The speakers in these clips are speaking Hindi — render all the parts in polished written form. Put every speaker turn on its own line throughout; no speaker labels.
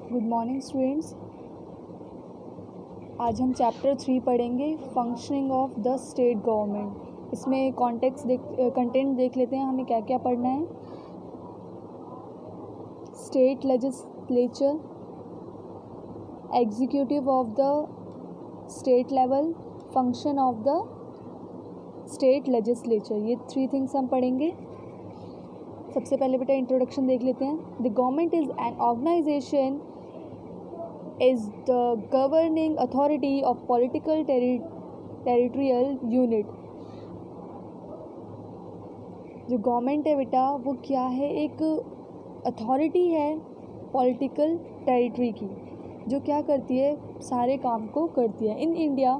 Good morning students. आज हम चैप्टर 3 पढ़ेंगे functioning of the state government. इसमें कंटेंट देख लेते हैं हमें क्या क्या पढ़ना है। State legislature, executive of the state level, function of the state legislature, ये 3 थिंग्स हम पढ़ेंगे। सबसे पहले बेटा इंट्रोडक्शन देख लेते हैं। The government is an organisation is the governing authority of political territorial unit। जो गवर्नमेंट है बेटा वो क्या है, एक अथॉरिटी है पॉलिटिकल टेरिटरी की, जो क्या करती है, सारे काम को करती है। In India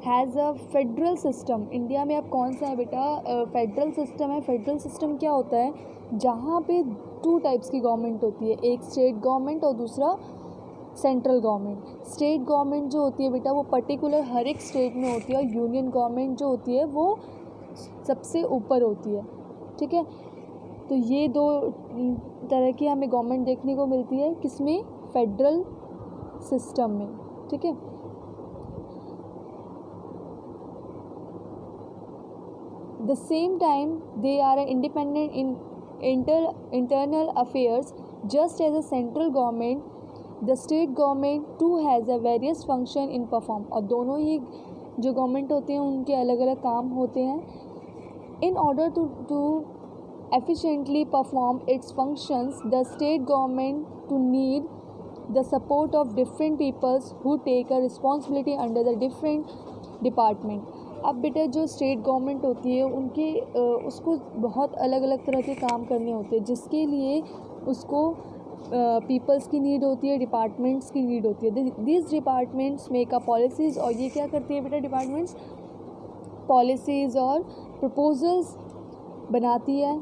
has a federal system. India में अब कौन सा है बेटा, फेडरल सिस्टम है। फेडरल सिस्टम क्या होता है, जहाँ पे 2 टाइप्स की गवर्नमेंट होती है, एक स्टेट गवर्नमेंट और दूसरा सेंट्रल गवर्नमेंट। स्टेट गवर्नमेंट जो होती है बेटा वो पर्टिकुलर हर एक स्टेट में होती है, और यूनियन गवर्नमेंट जो होती है वो सबसे ऊपर होती है। ठीक है, तो ये 2 तरह की हमें गवर्नमेंट देखने को मिलती है, किसमें, फेडरल सिस्टम में। ठीक है, the same time they are independent in internal affairs just as a central government. The state government too has a various function in perform. और दोनों ही जो गवर्नमेंट होते हैं उनके अलग अलग काम होते हैं। In order to efficiently perform its functions the state government too need the support of different peoples who take a responsibility under the different department. अब बेटा जो स्टेट गवर्नमेंट होती है उनके उसको बहुत अलग अलग तरह के काम करने होते हैं, जिसके लिए उसको पीपल्स की नीड होती है, डिपार्टमेंट्स की नीड होती है। This departments make a policies. और ये क्या करती है बेटा, डिपार्टमेंट्स पॉलिसीज़ और प्रपोजल्स बनाती है,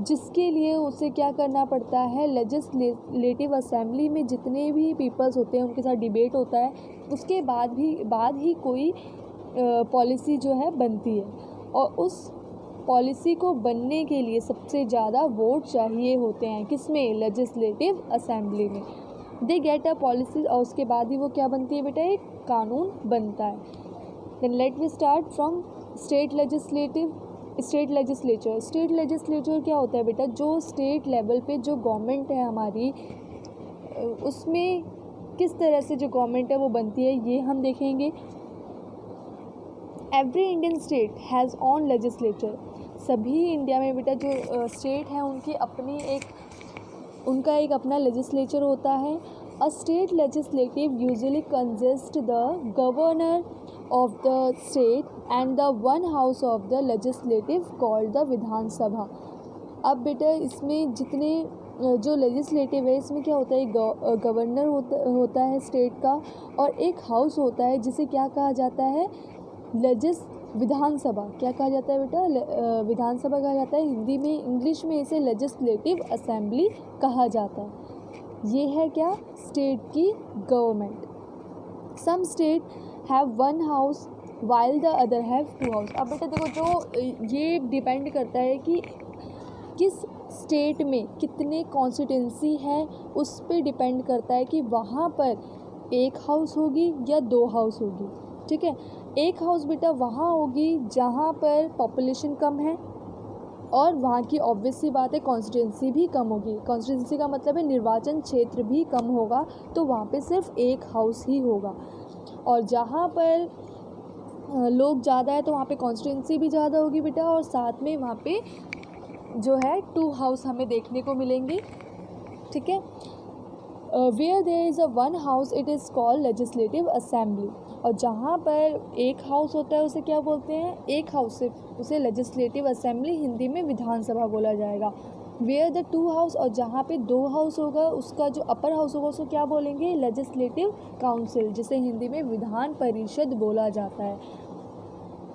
जिसके लिए उसे क्या करना पड़ता है, लेजिस्लेटिव असेंबली में जितने भी पीपल्स होते हैं उनके साथ डिबेट होता है, उसके बाद ही कोई पॉलिसी जो है बनती है। और उस पॉलिसी को बनने के लिए सबसे ज़्यादा वोट चाहिए होते हैं, किसमें, लेजिस्लेटिव असेंबली में। दे गेट अ पॉलिसी, और उसके बाद ही वो क्या बनती है बेटा, एक कानून बनता है। Then let we start from state legislature. State legislature क्या होता है बेटा, जो स्टेट लेवल पे जो गवर्नमेंट है हमारी, उसमें किस तरह से जो गवर्नमेंट है वो बनती है, ये हम देखेंगे। Every Indian state has on legislature. सभी इंडिया में बेटा जो स्टेट हैं उनका एक अपना लेजिस्लेचर होता है। A state legislative usually consist the governor of the state and the one house of the legislative called the Vidhan Sabha. अब बेटा इसमें जितने जो लेजिस्लेटिव है, इसमें क्या होता है, गवर्नर होता है स्टेट का, और एक हाउस होता है जिसे क्या कहा जाता है, विधानसभा। क्या कहा जाता है बेटा, विधानसभा कहा जाता है। हिंदी में, इंग्लिश में इसे लेजिस्लेटिव असेंबली कहा जाता है। ये है क्या, स्टेट की government. Some state have 1 house while the other have 2 house. अब बेटा देखो, जो ये डिपेंड करता है कि किस स्टेट में कितने कॉन्स्टिट्यूंसी है, उस पे डिपेंड करता है कि वहाँ पर 1 हाउस होगी या 2 हाउस होगी। ठीक है, 1 हाउस बेटा वहाँ होगी जहाँ पर पॉपुलेशन कम है, और वहाँ की ऑब्वियस सी बात है कॉन्स्टिट्यूंसी भी कम होगी। कॉन्स्टिट्यूंसी का मतलब है निर्वाचन क्षेत्र भी कम होगा, तो वहाँ पे सिर्फ 1 हाउस ही होगा। और जहाँ पर लोग ज़्यादा है तो वहाँ पे कॉन्स्टिट्यूंसी भी ज़्यादा होगी बेटा, और साथ में वहाँ पे जो है 2 हाउस हमें देखने को मिलेंगे। ठीक है, where there is a 1 house it is called legislative assembly. और जहाँ पर 1 हाउस होता है उसे क्या बोलते हैं, 1 हाउस से उसे लेजिस्लेटिव असेंबली, हिंदी में विधानसभा बोला जाएगा। वेयर द 2 हाउस, और जहाँ पे 2 हाउस होगा उसका जो अपर हाउस होगा उसको क्या बोलेंगे, लेजिस्लेटिव काउंसिल, जिसे हिंदी में विधान परिषद बोला जाता है।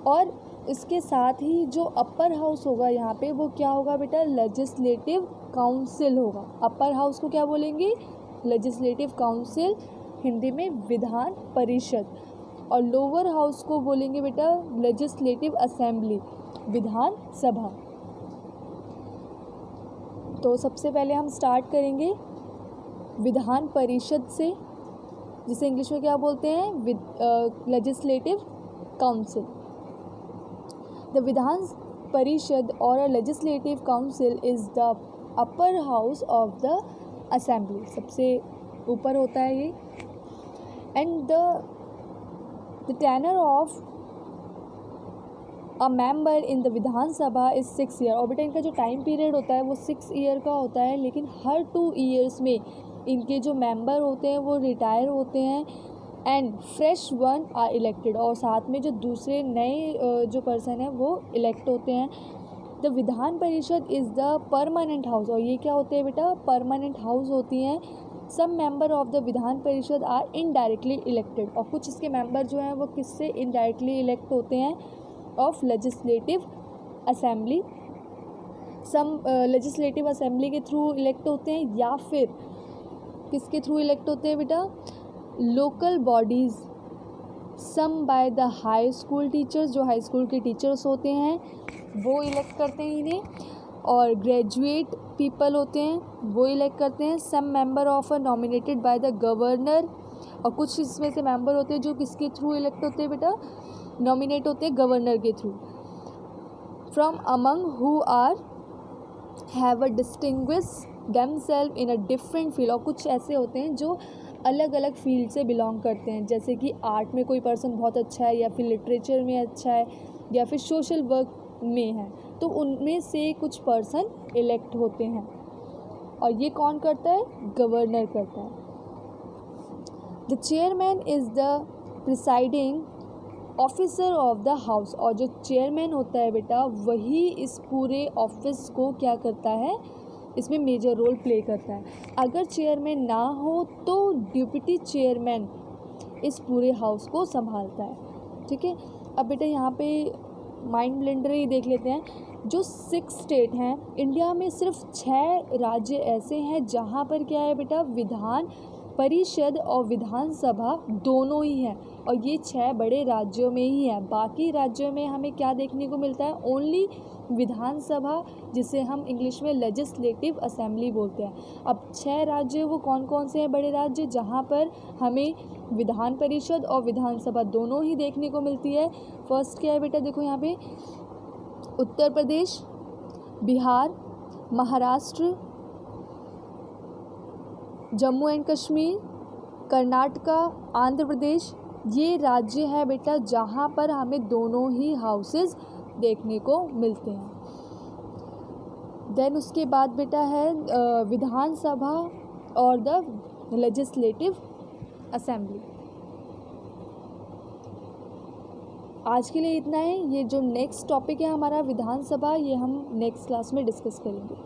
और इसके साथ ही जो अपर हाउस होगा यहाँ पे वो क्या होगा बेटा, लेजिस्लेटिव काउंसिल होगा। अपर हाउस को क्या बोलेंगे, लेजिस्लेटिव काउंसिल, हिंदी में विधान परिषद। और लोअर हाउस को बोलेंगे बेटा लेजिस्लेटिव असेंबली, विधान सभा। तो सबसे पहले हम स्टार्ट करेंगे विधान परिषद से, जिसे इंग्लिश में क्या बोलते हैं, legislative council. The Vidhan Parishad और a legislative council is the upper house of the assembly, सबसे ऊपर होता है ये। And the tenure of a member in the Vidhan Sabha is 6 year. और बेटा इनका जो टाइम पीरियड होता है वो 6 ईयर का होता है, लेकिन हर 2 ईयर्स में इनके जो मेंबर होते हैं वो रिटायर होते हैं and fresh one are elected, और साथ में जो दूसरे नए जो पर्सन है वो इलेक्ट होते हैं। द विधान परिषद इज़ द परमानेंट हाउस, और ये क्या होते हैं बेटा, परमानेंट हाउस होती हैं। Some member of the Vidhan परिषद आर इनडायरेक्टली इलेक्टेड, और कुछ इसके मेंबर जो हैं वो किससे इनडायरेक्टली इलेक्ट होते हैं, of legislative assembly. Some legislative assembly के थ्रू इलेक्ट होते हैं, या फिर किसके थ्रू इलेक्ट होते हैं बेटा, local bodies. Some by the high school teachers, जो हाई स्कूल के टीचर्स होते हैं वो इलेक्ट करते हैं इन्हें, और ग्रेजुएट पीपल होते हैं वो इलेक्ट करते हैं। Some member of a nominated by the governor, और कुछ इसमें से मेंबर होते हैं जो किसके थ्रू इलेक्ट होते हैं बेटा, नॉमिनेट होते हैं गवर्नर के through. From among who are have a distinguish themselves in a different field, और कुछ ऐसे होते हैं जो अलग अलग फील्ड से बिलोंग करते हैं, जैसे कि आर्ट में कोई पर्सन बहुत अच्छा है, या फिर लिटरेचर में अच्छा है, या फिर सोशल वर्क में है, तो उनमें से कुछ पर्सन इलेक्ट होते हैं, और ये कौन करता है, गवर्नर करता है। The chairman is the presiding officer of the house, और जो चेयरमैन होता है बेटा वही इस पूरे ऑफिस को क्या करता है, इसमें मेजर रोल प्ले करता है। अगर चेयरमैन ना हो तो डिप्टी चेयरमैन इस पूरे हाउस को संभालता है, ठीक है। अब बेटा यहाँ पे माइंड ब्लेंडर ही देख लेते हैं। जो 6 स्टेट हैं इंडिया में, सिर्फ 6 राज्य ऐसे हैं जहाँ पर क्या है बेटा, विधान परिषद और विधानसभा दोनों ही हैं, और ये 6 बड़े राज्यों में ही हैं। बाकी राज्यों में हमें क्या देखने को मिलता है, ओनली विधानसभा, जिसे हम इंग्लिश में लेजिस्लेटिव असेंबली बोलते हैं। अब 6 राज्य वो कौन कौन से हैं बड़े राज्य, जहाँ पर हमें विधान परिषद और विधानसभा दोनों ही देखने को मिलती है। फर्स्ट क्या है बेटा, देखो यहाँ पे उत्तर प्रदेश, बिहार, महाराष्ट्र, जम्मू एंड कश्मीर, कर्नाटका, आंध्र प्रदेश, ये राज्य है बेटा जहाँ पर हमें दोनों ही हाउसेस देखने को मिलते हैं। देन उसके बाद बेटा है विधानसभा और द लेजिस्लेटिव असेंबली। आज के लिए इतना है। ये जो नेक्स्ट टॉपिक है हमारा विधानसभा, ये हम नेक्स्ट क्लास में डिस्कस करेंगे।